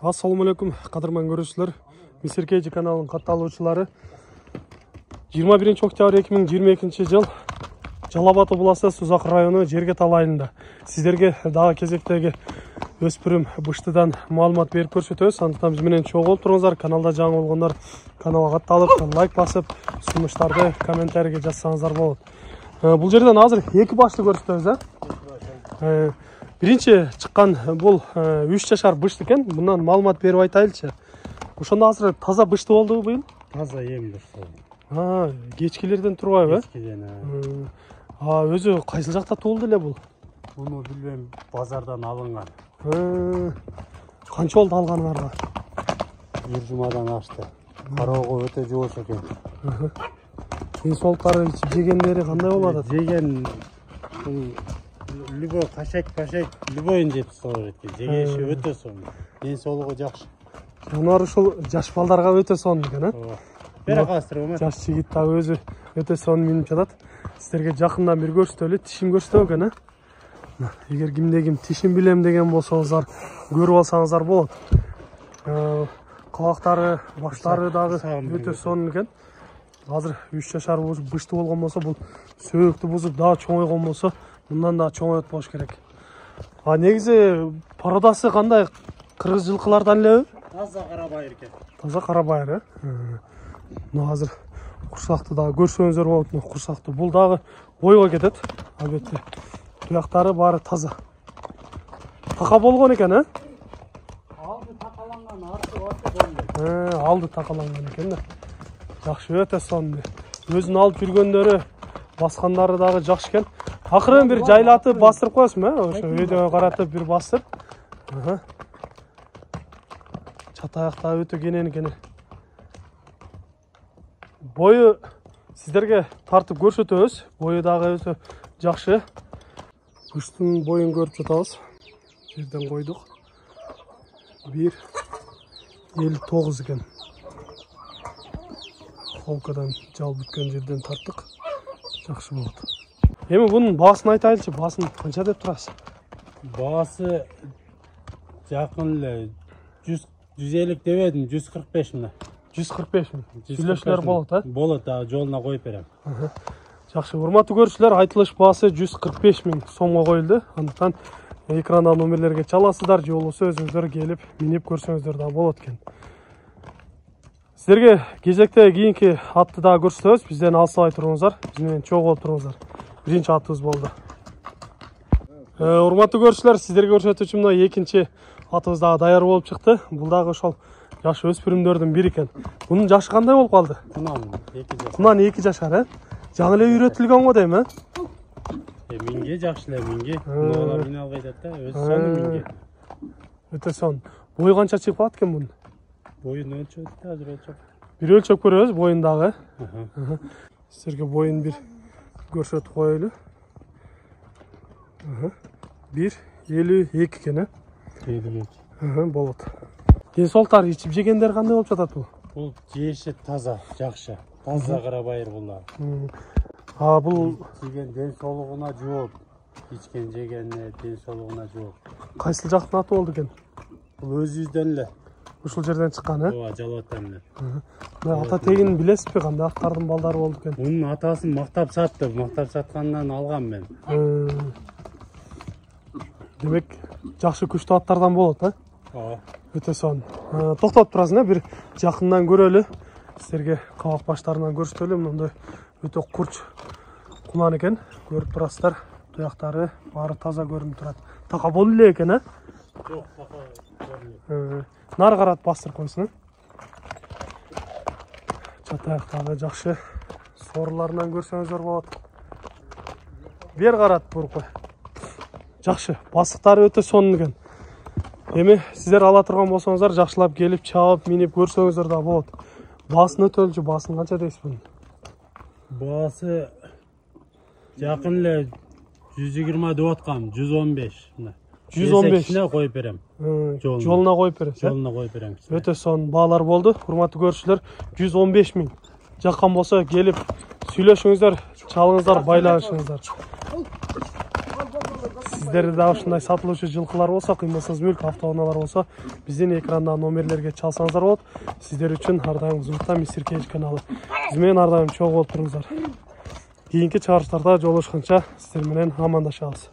Assalamu alaikum, qadırman görüşçüler. Misir Keyci kanalının kattalıqçылары. 21 октябрь 2022 жыл Жалал-Абад облысы Созақ районы Жергетал айылында. Сіздерге дағы кезектегі өспірім бұштыдан маалымат беріп көрсетеміз. Андықтан біз менен чоң болып тұрыңыздар. Каналда жаңы болғандар каналға қатталып, лайк басып, ұсыныстарды комментарийге жазсаңыздар болады. Бұл жерден азыр екі башты көрсетеміз. Бірінші шыққан бұл 3 жашар бышты екен. Бұнан маалымат беріп айтайыншы. Ошонда азыр таза бышты болды бұйын? Таза ем дұрыс. Кечкелерден тұрбай ба? Кечкеден. Өзі қайсыл жақта туылды эле бұл? Бұны білмем, базардан алынған. Қанша болды алғаныңарға? Bir жұмадан ашты. Қарауғы өте жоғыз екен. Денсаулықтары жегендері қандай болады? Жеген любой қашак, любойын жеп солар еткен. Жегеші өте соң. Денсаулығы жақсы. Олар ушул жаш балдарға өте сонун экен, Бері қастырып ма? Жаш жигит да өзү өте сонун минип жатат. Сіздерге жақындан бір көрсөтөлү, тишин көрсөтөм экен, Эгер кимде ким тишин билем деген болсоңуздар, көрүп алсаңыздар болот. Кабактары, баштары дагы өте сонун экен. Азыр 3 жашар бышты болгон болсо, бул сөөктү бузуп дагы чоңойгон болсо, мындан да чоңойот болуш керек. Негизи породасы кандай? Кыргыз жылкылардан элеби? Таза карабайыр экен. Таза карабайыр, Азыр курсакты дагы көрсөңүздөр болот. Курсакты бул дагы бойго кетет. Албетте туяктары баары таза. Така болгон экен, Алды такаланган, арты болду. Алды такаланган экен да. Жакшы, өтө сонун. Өзүн алып жүргөндөрү, баскандары дагы жакшы экен. Акырын бир жайлатып бастырып коесузбу, ошо видеого каратып бир бастырып. Чатаякта өтө кенен экен. Бою сіздерге тартып көрсөтөбүз. Бою дагы өтө жакшы. Куштун боюн көрүп жатабыз. Жерден койдук. 1,59 экен. Холкадан жал бүткөн жерден тарттык. Жакшы болот. Эми бунун баасын айтайынчы. Баасын канча деп турасыз? Баасы жакын эле 150 дебедим, 145 мына. 145 миң. Сүйлөшүүлөр болот, Болот, жолуна коюп берем. Жакшы, урматтуу көрүүчүлөр, айтылыш баасы 145 миң сомго коюлду. Андыктан экрандан номерлерге чаласыздар, же болбосо өзүңүздөр келип минип көрсөңүздөр да болот экен. Сіздерге кезекте кийинки атты да көрсөтөбүз. Бизден алсабай туруңуздар, биз менен чогуу болуп туруңуздар. Биринчи атыбыз болду. Урматтуу көрүүчүлөр, сіздерге көрсөтүүчү мына экинчи атыбыз дагы даяр болуп чыкты. Бул дагы ошол жаш өспүрүмдөрдүн бири экен. Бунун жашы кандай болуп калды? Кунан 2 жашар, Жаңы эле үйрөтүлгөн го дейм, Минге жакшы эле, минге. Мына мени албай жатат да, өзү сонун минге. Өтө сонун. Бою канча чыгып калат экен бунун? Боюн өлчөп, азыр өлчөп. Бир өлчөп көрөбүз боюн дагы. Силерге боюн бир көрсөтүп коелу. 1,52 экен, 52. Болот. Денсаулыктары ичип жегендер кандай болуп жатат бул? Бул жеши таза, жакшы. Таза карабайыр булар. Бул жеген денсаулыгына жооп, ичкен жегенине денсаулыгына жооп. Кайсыл жактын аты болду экен? Бул өзүбүздөн эле. Ушул жерден чыккан, Жалалаттан эле. Ата тегин билесизби, кандай аттардын балдары болду экен? Мунун атасын мактап сатты, мактап саткандан алгам мен. Демек, жакшы күчтүү аттардан болот, Өтө сонун. Токтоп турасың, бир жакындан көрөлү. Сіздерге кабак баштарынан көрсөтөлү. Мындай өтө курч кунан экен. Көрүп турасыздар. Туяктары баары таза көрүнүп турат. Така болду эле экен, Жок, така көрүнөт. Нары карат бастырып койсун, Чатаяктагы жакшы соорларынан көрсөңүздөр болот. Бер карат буруп кой. Жакшы, басыктары өтө сонун экен. Эми сиздер ала турган болсоңуздар, жакшылап келип, чабып, минип көрсөңүздөр да болот. Баасын өтөлчү, баасын канча дейсиз бунун? Баасы жакын эле 120 деп аткам, 115 мына. 115 коюп берем. Жолуна коюп бересиз, Жолуна коюп берем. Өтө сонун баалар болду. Урматтуу көрүүчүлөр, 115 миң. Жаккан болсо келип сүйлөшүңүздөр, чалыңыздар, байланышыңыздар. сиздерде да ушундай сатылуучу жылкылар болсо, кыймылсыз мүлк автоунаалар болсо, биздин экрандагы номерлерге чалсаңыздар болот. Сиздер үчүн ар дайым Зубта Мистер Кейдж каналы. Биз менен ар дайым чогуу болуп туруңуздар. Кийинки чыгарыштарда жолугушканча сиздер менен амандашабыз.